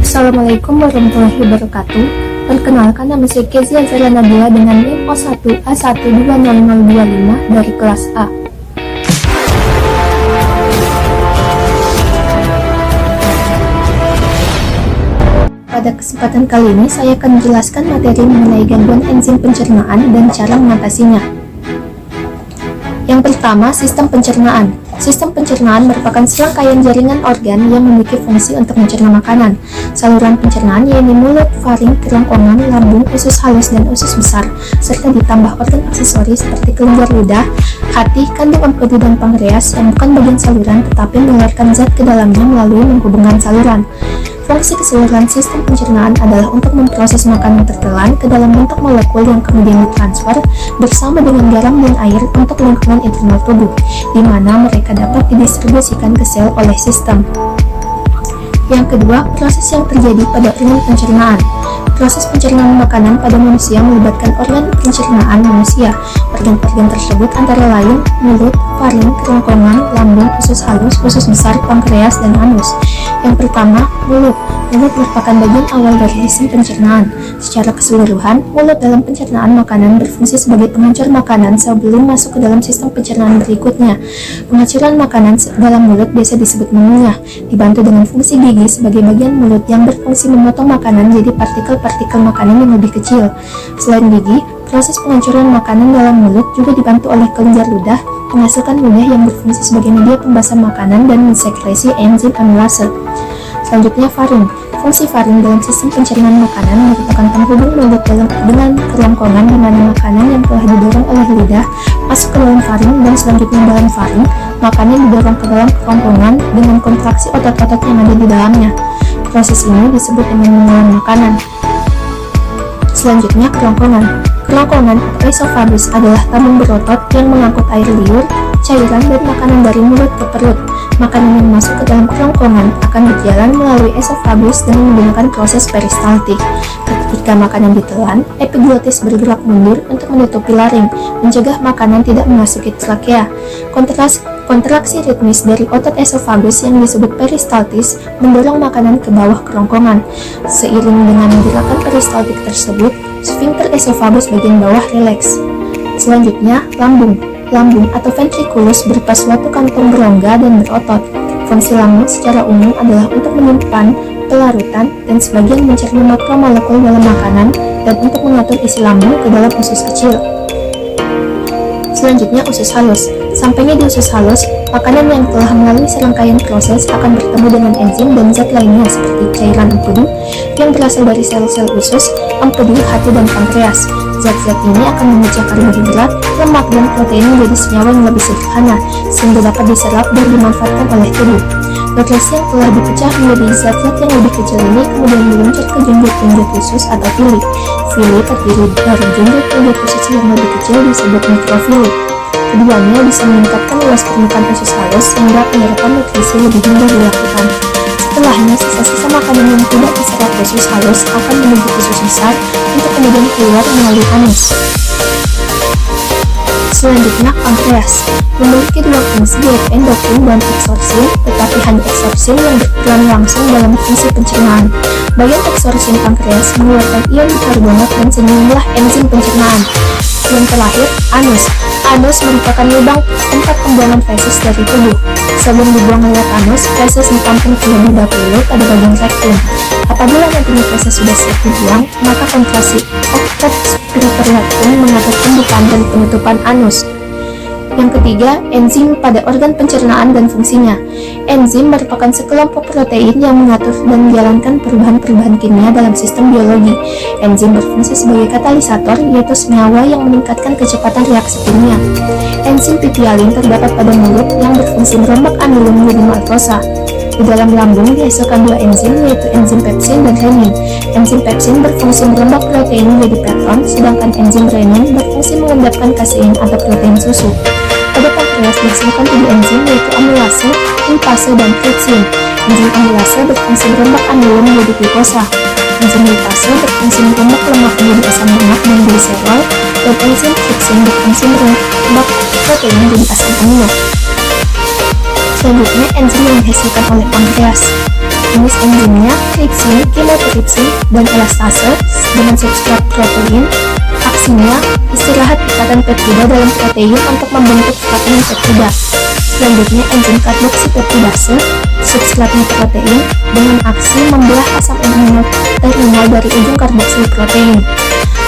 Assalamualaikum warahmatullahi wabarakatuh. Perkenalkan, nama saya Kezia Zara Nabila dengan NIM 01A120025 dari kelas A. Pada kesempatan kali ini saya akan menjelaskan materi mengenai gangguan enzim pencernaan dan cara mengatasinya. Yang pertama, sistem pencernaan. Sistem pencernaan merupakan serangkaian jaringan organ yang memiliki fungsi untuk mencerna makanan. Saluran pencernaan yaitu mulut, faring, kerongkongan, lambung, usus halus, dan usus besar, serta ditambah organ aksesoris seperti kelenjar ludah, hati, kandung empedu, dan pankreas yang bukan bagian saluran tetapi mengeluarkan zat ke dalamnya melalui menghubungkan saluran. Fungsi keseluruhan sistem pencernaan adalah untuk memproses makanan tertelan ke dalam bentuk molekul yang kemudian ditransfer bersama dengan garam dan air untuk lingkungan internal tubuh, di mana mereka dapat didistribusikan ke sel oleh sistem. Yang kedua, proses yang terjadi pada organ pencernaan. Proses pencernaan makanan pada manusia melibatkan organ pencernaan manusia. Organ-organ tersebut antara lain mulut, faring, kerongkongan, lambung, usus halus, usus besar, pankreas, dan anus. Yang pertama, mulut. Mulut merupakan bagian awal dari sistem pencernaan. Secara keseluruhan, mulut dalam pencernaan makanan berfungsi sebagai penghancur makanan sebelum masuk ke dalam sistem pencernaan berikutnya. Penghancuran makanan dalam mulut biasa disebut mengunyah, dibantu dengan fungsi gigi sebagai bagian mulut yang berfungsi memotong makanan jadi partikel-partikel makanan yang lebih kecil. Selain gigi, proses penghancuran makanan dalam mulut juga dibantu oleh kelenjar ludah, menghasilkan ludah yang berfungsi sebagai media pembasahan makanan dan mensekresi enzim amilase. Selanjutnya, faring. Fungsi faring dalam sistem pencernaan makanan merupakan penghubung mulut dengan kerongkongan di mana makanan yang telah didorong oleh lidah masuk ke dalam faring, dan selanjutnya dalam faring, makanan didorong ke dalam kerongkongan dengan kontraksi otot-otot yang ada di dalamnya. Proses ini disebut dengan menelan makanan. Selanjutnya, kerongkongan. Kerongkongan atau esofagus adalah tabung berotot yang mengangkut air liur, cairan, dan makanan dari mulut ke perut. Makanan yang masuk ke dalam kerongkongan akan berjalan melalui esofagus dengan menggunakan proses peristaltik. Ketika makanan ditelan, epiglotis bergerak mundur untuk menutupi laring, mencegah makanan tidak memasuki trakea. Kontraksi ritmis dari otot esofagus yang disebut peristaltis mendorong makanan ke bawah kerongkongan. Seiring dengan gerakan peristaltik tersebut, sfinkter esofagus bagian bawah rileks. Selanjutnya, lambung. Lambung atau ventriculus berupa suatu kantong berongga dan berotot. Fungsi lambung secara umum adalah untuk menyimpan, pelarutan, dan sebagian mencerna makromolekul dalam makanan dan untuk mengatur isi lambung ke dalam usus kecil. Selanjutnya, usus halus. Sampainya di usus halus, makanan yang telah melalui serangkaian proses akan bertemu dengan enzim dan zat lainnya seperti cairan empedu yang berasal dari sel-sel usus, empedu, hati, dan pankreas. Zat-zat ini akan memecah karbohidrat, lemak, dan protein menjadi senyawa yang lebih sederhana sehingga dapat diserap dan dimanfaatkan oleh tubuh. Nutrisi yang telah dipecah menjadi zat-zat yang lebih kecil ini kemudian meluncur ke junjut-junjut usus atau fili. Fili terdiri dari junjut-junjut usus yang lebih kecil disebut mikrofili. Keduanya bisa meningkatkan luas permukaan usus halus sehingga penyerapan nutrisi lebih mudah dilakukan. Setelahnya, sisa-sisa makanan yang tidak diserap usus halus akan menuju usus besar untuk kemudian keluar melalui anus. Selanjutnya, pankreas memiliki dua fungsi yaitu endokrin dan eksorsin, tetapi hanya eksorsin yang berperan langsung dalam fungsi pencernaan. Bagian eksorsin pankreas mengeluarkan ion bikarbonat dan sejumlah enzim pencernaan. Yang terakhir, anus. Anus merupakan lubang tempat pembuangan feses dari tubuh. Sebelum dibuang lewat anus, feses ditampung terlebih dahulu pada bagian rektum. Apabila nantinya feses sudah siap dibuang, maka kontraksi otot sphincter rektum mengatur pembukaan dan penutupan anus. Yang ketiga, enzim pada organ pencernaan dan fungsinya. Enzim merupakan sekelompok protein yang mengatur dan menjalankan perubahan-perubahan kimia dalam sistem biologi. Enzim berfungsi sebagai katalisator, yaitu senyawa yang meningkatkan kecepatan reaksi kimia. Enzim pipialin terdapat pada mulut yang berfungsi merombak amilum menjadi maltosa. Di dalam lambung dihasilkan dua enzim, yaitu enzim pepsin dan renin. Enzim pepsin berfungsi merombak protein menjadi pepton, sedangkan enzim renin berfungsi mengendapkan kasein atau protein susu. Pada pankreas dihasilkan tiga enzim, yaitu amilase, lipase, dan tritsin. Enzim amilase berfungsi merombak amilum menjadi glukosa. Enzim lipase berfungsi merombak lemak menjadi asam lemak dan gliserol, dan enzim tritsin berfungsi merombak protein menjadi asam amino. Selanjutnya, enzim yang dihasilkan oleh pankreas. Jenis enzimnya tripsin, kemotripsin, dan elastase dengan substrat protein. Aksinya istirahat ikatan peptida dalam protein untuk membentuk fragmen peptida. Selanjutnya enzim karboksipeptidase, substratnya protein dengan aksi membelah asam amino terminal dari ujung karboksil protein.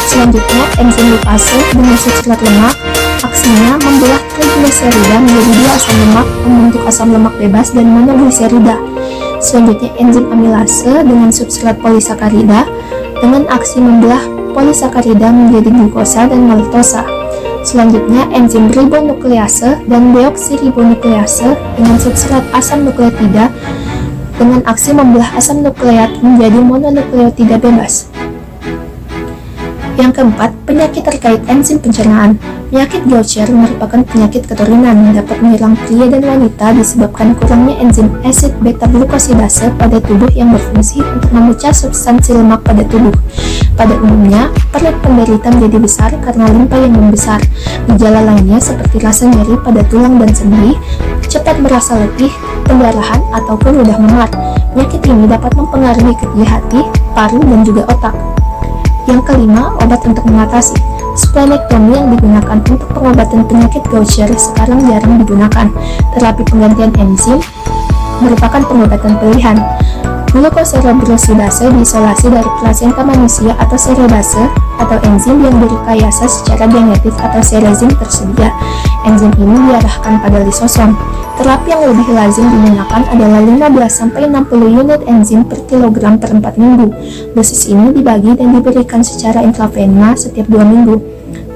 Selanjutnya enzim lipase dengan substrat lemak, aksinya membelah trigliserida menjadi dua asam lemak membentuk asam lemak bebas dan monogliserida. Selanjutnya enzim amilase dengan substrat polisakarida dengan aksi membelah polisakarida menjadi glukosa dan maltosa. Selanjutnya enzim ribonuklease dan deoksiribonuklease dengan substrat asam nukleotida dengan aksi membelah asam nukleat menjadi mononukleotida bebas. Yang keempat, penyakit terkait enzim pencernaan. Penyakit Gaucher merupakan penyakit keturunan yang dapat menyerang pria dan wanita disebabkan kurangnya enzim asid beta-glukosidase pada tubuh yang berfungsi untuk memecah substansi lemak pada tubuh. Pada umumnya, perut penderita menjadi besar karena limpa yang membesar. Gejala lainnya seperti rasa nyeri pada tulang dan sendi, cepat merasa letih, pendarahan, ataupun mudah memar. Penyakit ini dapat mempengaruhi kerja hati, paru, dan juga otak. Yang kelima, obat untuk mengatasi. Splenektomi yang digunakan untuk pengobatan penyakit Gaucher sekarang jarang digunakan. Terapi penggantian enzim merupakan pengobatan pilihan. Glukoserebrosidase diisolasi dari plasenta manusia atau serebase atau enzim yang direkayasa secara genetik atau serezim tersedia. Enzim ini diarahkan pada lisosom. Terapi yang lebih lazim digunakan adalah 15-60 unit enzim per kilogram per 4 minggu. Dosis ini dibagi dan diberikan secara intravena setiap 2 minggu.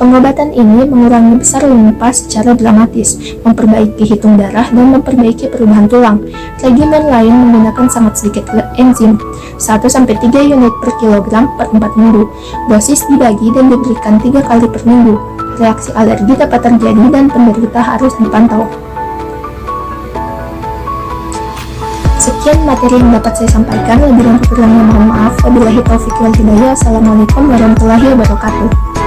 Pengobatan ini mengurangi besar limpa secara dramatis, memperbaiki hitung darah, dan memperbaiki perubahan tulang. Regimen lain menggunakan sangat sedikit enzim, 1-3 unit per kilogram per 4 minggu. Dosis dibagi dan diberikan 3 kali per minggu. Reaksi alergi dapat terjadi dan penderita harus dipantau. Sekian materi yang dapat saya sampaikan, lebih dan kurangnya mohon maaf. Wabillahi taufiq wal hidayah. Assalamualaikum warahmatullahi wabarakatuh.